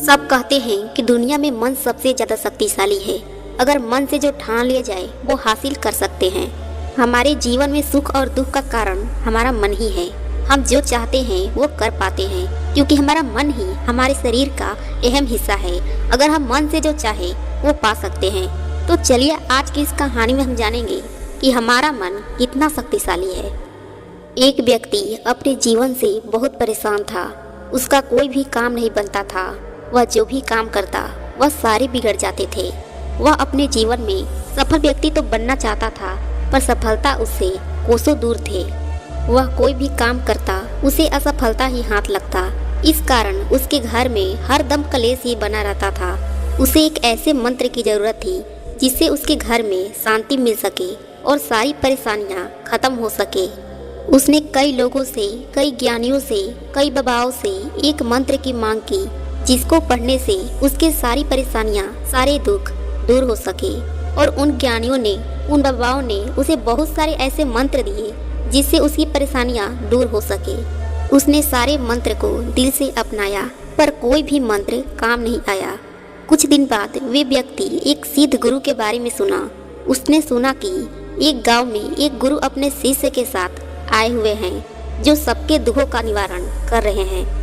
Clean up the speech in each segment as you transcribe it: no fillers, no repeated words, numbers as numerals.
सब कहते हैं कि दुनिया में मन सबसे ज्यादा शक्तिशाली है। अगर मन से जो ठान लिया जाए वो हासिल कर सकते हैं। हमारे जीवन में सुख और दुख का कारण हमारा मन ही है। हम जो चाहते हैं वो कर पाते हैं क्योंकि हमारा मन ही हमारे शरीर का अहम हिस्सा है। अगर हम मन से जो चाहे वो पा सकते हैं। तो चलिए आज की इस कहानी में हम जानेंगे कि हमारा मन कितना शक्तिशाली है। एक व्यक्ति अपने जीवन से बहुत परेशान था। उसका कोई भी काम नहीं बनता था। वह जो भी काम करता वह सारे बिगड़ जाते थे। वह अपने जीवन में सफल व्यक्ति तो बनना चाहता था, पर सफलता उससे कोसों दूर थे। वह कोई भी काम करता उसे असफलता ही हाथ लगता। इस कारण उसके घर में हर दम कलेश ही बना रहता था। उसे एक ऐसे मंत्र की जरूरत थी जिससे उसके घर में शांति मिल सके और सारी परेशानियां खत्म हो सके। उसने कई लोगों से, कई ज्ञानियों से, कई बाबाओं से एक मंत्र की मांग की जिसको पढ़ने से उसके सारी परेशानियां, सारे दुख दूर हो सके। और उन ज्ञानियों ने, उन बाबाओं ने उसे बहुत सारे ऐसे मंत्र दिए जिससे उसकी परेशानियां दूर हो सके। उसने सारे मंत्र को दिल से अपनाया, पर कोई भी मंत्र काम नहीं आया। कुछ दिन बाद वे व्यक्ति एक सिद्ध गुरु के बारे में सुना। उसने सुना कि एक गांव में एक गुरु अपने शिष्य के साथ आए हुए हैं जो सबके दुखों का निवारण कर रहे हैं।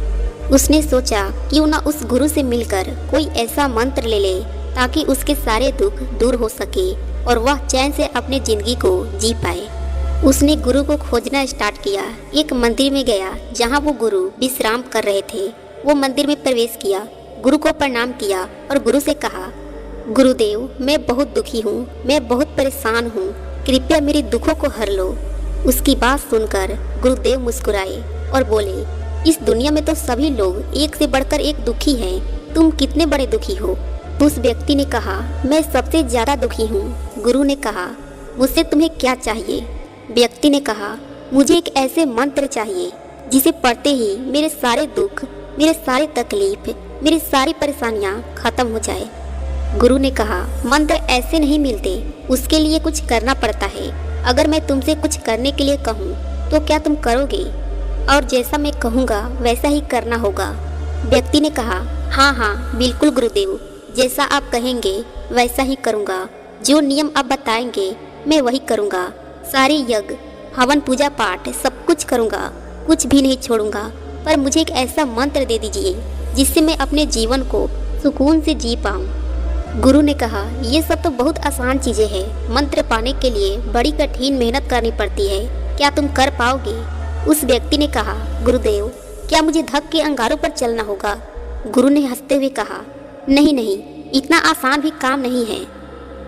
उसने सोचा क्यों ना उस गुरु से मिलकर कोई ऐसा मंत्र ले ले ताकि उसके सारे दुख दूर हो सके और वह चैन से अपनी जिंदगी को जी पाए। उसने गुरु को खोजना स्टार्ट किया। एक मंदिर में गया जहां वो गुरु विश्राम कर रहे थे। वो मंदिर में प्रवेश किया, गुरु को प्रणाम किया और गुरु से कहा, गुरुदेव मैं बहुत दुखी हूँ, मैं बहुत परेशान हूँ, कृपया मेरे दुखों को हर लो। उसकी बात सुनकर गुरुदेव मुस्कुराए और बोले, इस दुनिया में तो सभी लोग एक से बढ़कर एक दुखी हैं, तुम कितने बड़े दुखी हो। उस व्यक्ति ने कहा, मैं सबसे ज्यादा दुखी हूँ। गुरु ने कहा, मुझसे तुम्हें क्या चाहिए। व्यक्ति ने कहा, मुझे एक ऐसे मंत्र चाहिए जिसे पढ़ते ही मेरे सारे दुख, मेरे सारे तकलीफ, मेरी सारी परेशानियाँ खत्म हो जाए। गुरु ने कहा, मंत्र ऐसे नहीं मिलते, उसके लिए कुछ करना पड़ता है। अगर मैं तुमसे कुछ करने के लिए कहूँ तो क्या तुम करोगे? और जैसा मैं कहूँगा वैसा ही करना होगा। व्यक्ति ने कहा, हाँ हाँ बिल्कुल गुरुदेव, जैसा आप कहेंगे वैसा ही करूँगा। जो नियम आप बताएंगे मैं वही करूँगा। सारे यज्ञ, हवन, पूजा पाठ सब कुछ करूँगा, कुछ भी नहीं छोड़ूंगा। पर मुझे एक ऐसा मंत्र दे दीजिए जिससे मैं अपने जीवन को सुकून से जी पाऊँ। गुरु ने कहा, ये सब तो बहुत आसान चीजें हैं। मंत्र पाने के लिए बड़ी कठिन मेहनत करनी पड़ती है, क्या तुम कर पाओगे? उस व्यक्ति ने कहा, गुरुदेव क्या मुझे धक के अंगारों पर चलना होगा? गुरु ने हंसते हुए कहा, नहीं नहीं, इतना आसान भी काम नहीं है।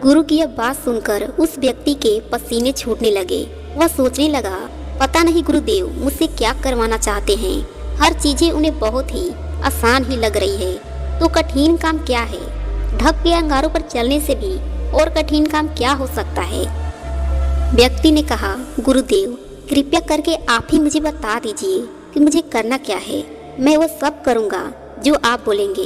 गुरु की यह बात सुनकर उस व्यक्ति के पसीने छूटने लगे। वह सोचने लगा, पता नहीं गुरुदेव मुझसे क्या करवाना चाहते हैं। हर चीजें उन्हें बहुत ही आसान ही लग रही है, तो कठिन काम क्या है? ढक के अंगारों पर चलने से भी और कठिन काम क्या हो सकता है? व्यक्ति ने कहा, गुरुदेव कृपया करके आप ही मुझे बता दीजिए कि मुझे करना क्या है। मैं वो सब करूँगा जो आप बोलेंगे।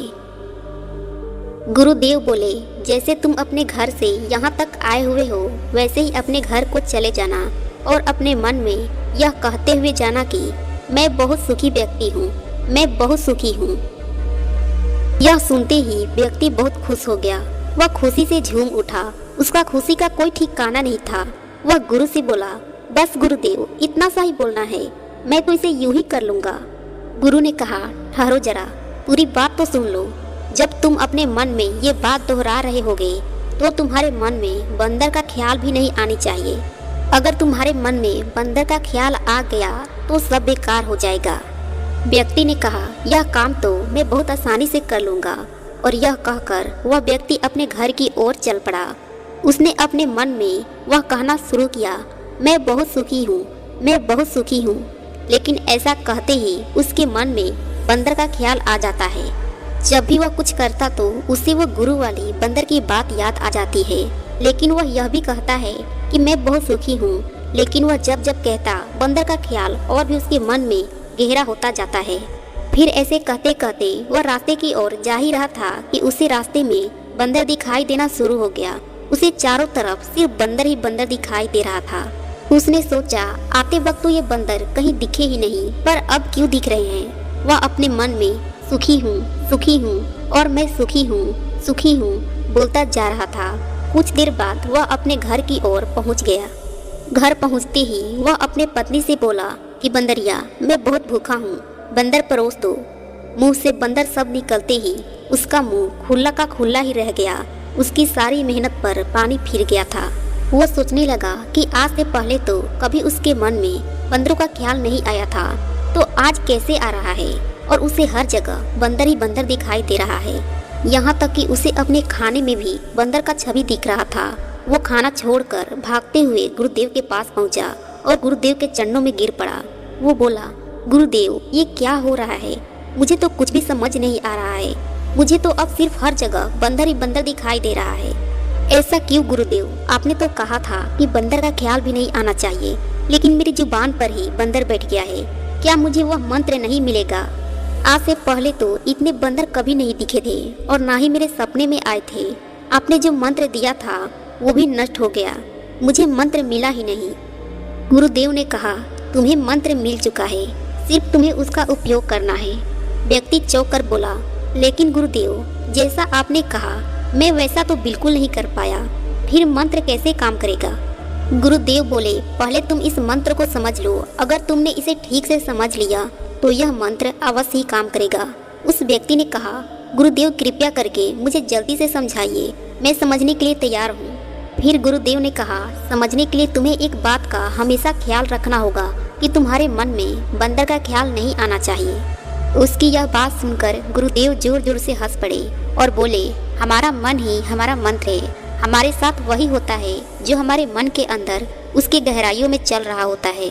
गुरुदेव बोले, जैसे तुम अपने घर से यहाँ तक आए हुए हो वैसे ही अपने घर को चले जाना और अपने मन में यह कहते हुए जाना कि मैं बहुत सुखी व्यक्ति हूँ, मैं बहुत सुखी हूँ। यह सुनते ही व्यक्ति बहुत खुश हो गया। वह खुशी से झूम उठा। उसका खुशी का कोई ठिकाना नहीं था। वह गुरु से बोला, बस गुरुदेव इतना सा ही बोलना है, मैं तो इसे यूं ही कर लूँगा। गुरु ने कहा, ठहरो जरा, पूरी बात तो सुन लो। जब तुम अपने मन में ये बात दोहरा रहे होगे तो तुम्हारे मन में बंदर का ख्याल भी नहीं आनी चाहिए। अगर तुम्हारे मन में बंदर का ख्याल आ गया तो सब बेकार हो जाएगा। व्यक्ति ने कहा, यह काम तो मैं बहुत आसानी से कर लूँगा। और यह कहकर वह व्यक्ति अपने घर की ओर चल पड़ा। उसने अपने मन में वह कहना शुरू किया, मैं बहुत सुखी हूँ, मैं बहुत सुखी हूँ। लेकिन ऐसा कहते ही उसके मन में बंदर का ख्याल आ जाता है। जब भी वह कुछ करता तो उसे वो गुरु वाली बंदर की बात याद आ जाती है। लेकिन वह यह भी कहता है कि मैं बहुत सुखी हूँ, लेकिन वह जब जब कहता बंदर का ख्याल और भी उसके मन में गहरा होता जाता है। फिर ऐसे कहते कहते वह रास्ते की ओर जा ही रहा था कि उसे रास्ते में बंदर दिखाई देना शुरू हो गया। उसे चारों तरफ सिर्फ बंदर ही बंदर दिखाई दे रहा था। उसने सोचा, आते वक्त तो ये बंदर कहीं दिखे ही नहीं, पर अब क्यों दिख रहे हैं। वह अपने मन में सुखी हूँ, सुखी हूँ और मैं सुखी हूँ, सुखी हूँ बोलता जा रहा था। कुछ देर बाद वह अपने घर की ओर पहुँच गया। घर पहुँचते ही वह अपने पत्नी से बोला कि बंदरिया, मैं बहुत भूखा हूँ, बंदर परोस दो। मुंह से बंदर शब्द निकलते ही उसका मुंह खुला का खुला ही रह गया। उसकी सारी मेहनत पर पानी फिर गया था। वह सोचने लगा कि आज से पहले तो कभी उसके मन में बंदरों का ख्याल नहीं आया था, तो आज कैसे आ रहा है और उसे हर जगह बंदर ही बंदर दिखाई दे रहा है। यहाँ तक कि उसे अपने खाने में भी बंदर का छवि दिख रहा था। वो खाना छोड़कर भागते हुए गुरुदेव के पास पहुँचा और गुरुदेव के चरणों में गिर पड़ा। वो बोला, गुरुदेव, ये क्या हो रहा है? मुझे तो कुछ भी समझ नहीं आ रहा है। मुझे तो अब सिर्फ हर जगह बंदर ही बंदर दिखाई दे रहा है। ऐसा क्यों गुरुदेव? आपने तो कहा था कि बंदर का ख्याल भी नहीं आना चाहिए, लेकिन मेरी जुबान पर ही बंदर बैठ गया है। क्या मुझे वह मंत्र नहीं मिलेगा? आज से पहले तो इतने बंदर कभी नहीं दिखे थे और ना ही मेरे सपने में आए थे। आपने जो मंत्र दिया था वो भी नष्ट हो गया, मुझे मंत्र मिला ही नहीं। गुरुदेव ने कहा, तुम्हें मंत्र मिल चुका है, सिर्फ तुम्हें उसका उपयोग करना है। व्यक्ति चौंक कर बोला, लेकिन गुरुदेव, जैसा आपने कहा मैं वैसा तो बिल्कुल नहीं कर पाया, फिर मंत्र कैसे काम करेगा? गुरुदेव बोले, पहले तुम इस मंत्र को समझ लो। अगर तुमने इसे ठीक से समझ लिया तो यह मंत्र अवश्य ही काम करेगा। उस व्यक्ति ने कहा, गुरुदेव कृपया करके मुझे जल्दी से समझाइए, मैं समझने के लिए तैयार हूँ। फिर गुरुदेव ने कहा, समझने के लिए तुम्हें एक बात का हमेशा ख्याल रखना होगा कि तुम्हारे मन में बंदर का ख्याल नहीं आना चाहिए। उसकी यह बात सुनकर गुरुदेव जोर जोर से हंस पड़े और बोले, हमारा मन ही हमारा मंत्र है। हमारे साथ वही होता है जो हमारे मन के अंदर उसके गहराइयों में चल रहा होता है।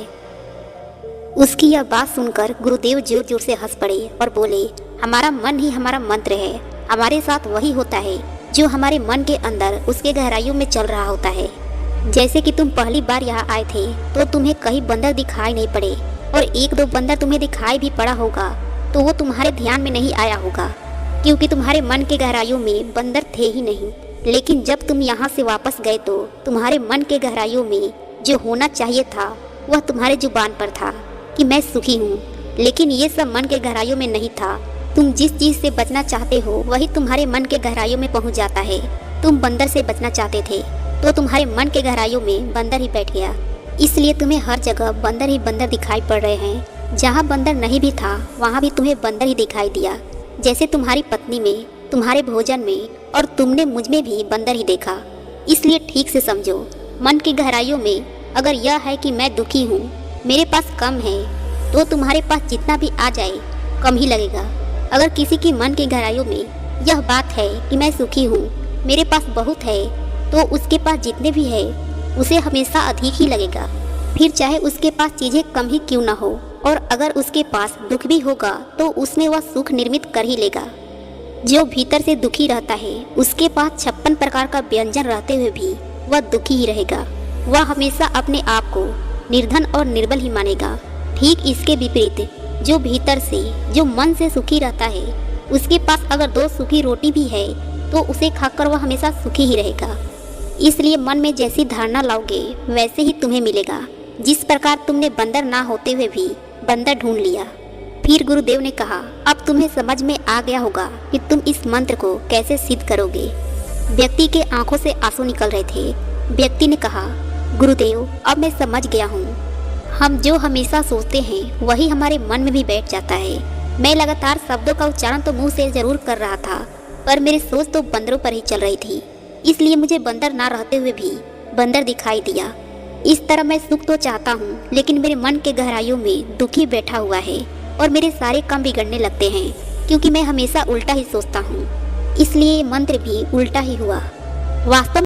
उसकी यह बात सुनकर गुरुदेव जोर जोर से हंस पड़े और बोले, हमारा मन ही हमारा मंत्र है। हमारे साथ वही होता है जो हमारे मन के अंदर उसके गहराइयों में चल रहा होता है। जैसे कि तुम पहली बार यहाँ आए थे तो तुम्हें कहीं बंदर दिखाई नहीं पड़े, और एक दो बंदर तुम्हें दिखाई भी पड़ा होगा तो वो तुम्हारे ध्यान में नहीं आया होगा, क्योंकि तुम्हारे मन के गहराइयों में बंदर थे ही नहीं। लेकिन जब तुम यहाँ से वापस गए तो तुम्हारे मन के गहराइयों में जो होना चाहिए था वह तुम्हारे जुबान पर था कि मैं सुखी हूँ, लेकिन ये सब मन के गहराइयों में नहीं था। तुम जिस चीज़ से बचना चाहते हो वही तुम्हारे मन के गहराइयों में पहुँच जाता है। तुम बंदर से बचना चाहते थे तो तुम्हारे मन के गहराइयों में बंदर ही बैठ गया, इसलिए तुम्हें हर जगह बंदर ही बंदर दिखाई पड़ रहे हैं। जहाँ बंदर नहीं भी था वहाँ भी तुम्हें बंदर ही दिखाई दिया, जैसे तुम्हारी पत्नी में, तुम्हारे भोजन में, और तुमने मुझ में भी बंदर ही देखा। इसलिए ठीक से समझो, मन की गहराइयों में अगर यह है कि मैं दुखी हूँ, मेरे पास कम है, तो तुम्हारे पास जितना भी आ जाए कम ही लगेगा। अगर किसी की मन की गहराइयों में यह बात है कि मैं सुखी हूँ, मेरे पास बहुत है, तो उसके पास जितने भी है उसे हमेशा अधिक ही लगेगा, फिर चाहे उसके पास चीज़ें कम ही क्यों ना हो। और अगर उसके पास दुख भी होगा तो उसमें वह सुख निर्मित कर ही लेगा। जो भीतर से दुखी रहता है उसके पास 56 प्रकार का व्यंजन रहते हुए भी वह दुखी ही रहेगा। वह हमेशा अपने आप को निर्धन और निर्बल ही मानेगा। ठीक इसके विपरीत जो भीतर से, जो मन से सुखी रहता है, उसके पास अगर 2 सूखी रोटी भी है तो उसे खाकर वह हमेशा सुखी ही रहेगा। इसलिए मन में जैसी धारणा लाओगे वैसे ही तुम्हें मिलेगा। जिस प्रकार तुमने बंदर ना होते हुए भी बंदर ढूंढ लिया। फिर गुरुदेव ने कहा, अब तुम्हें समझ में आ गया होगा कि तुम इस मंत्र को कैसे सिद्ध करोगे। व्यक्ति के आंखों से आंसू निकल रहे थे। व्यक्ति ने कहा, गुरुदेव, अब मैं समझ गया हूँ। हम जो हमेशा सोचते हैं वही हमारे मन में भी बैठ जाता है। मैं लगातार शब्दों का उच्चारण तो मुंह से जरूर कर रहा था, पर मेरी सोच तो बंदरों पर ही चल रही थी, इसलिए मुझे बंदर ना रहते हुए भी बंदर दिखाई दिया। इस तरह मैं सुख तो चाहता हूँ, लेकिन मेरे मन के गहराइयों में दुखी बैठा हुआ है और मेरे सारे काम बिगड़ने लगते हैं, क्योंकि मैं हमेशा उल्टा ही सोचता हूँ। इसलिए ये मंत्र भी उल्टा ही हुआ। वास्तव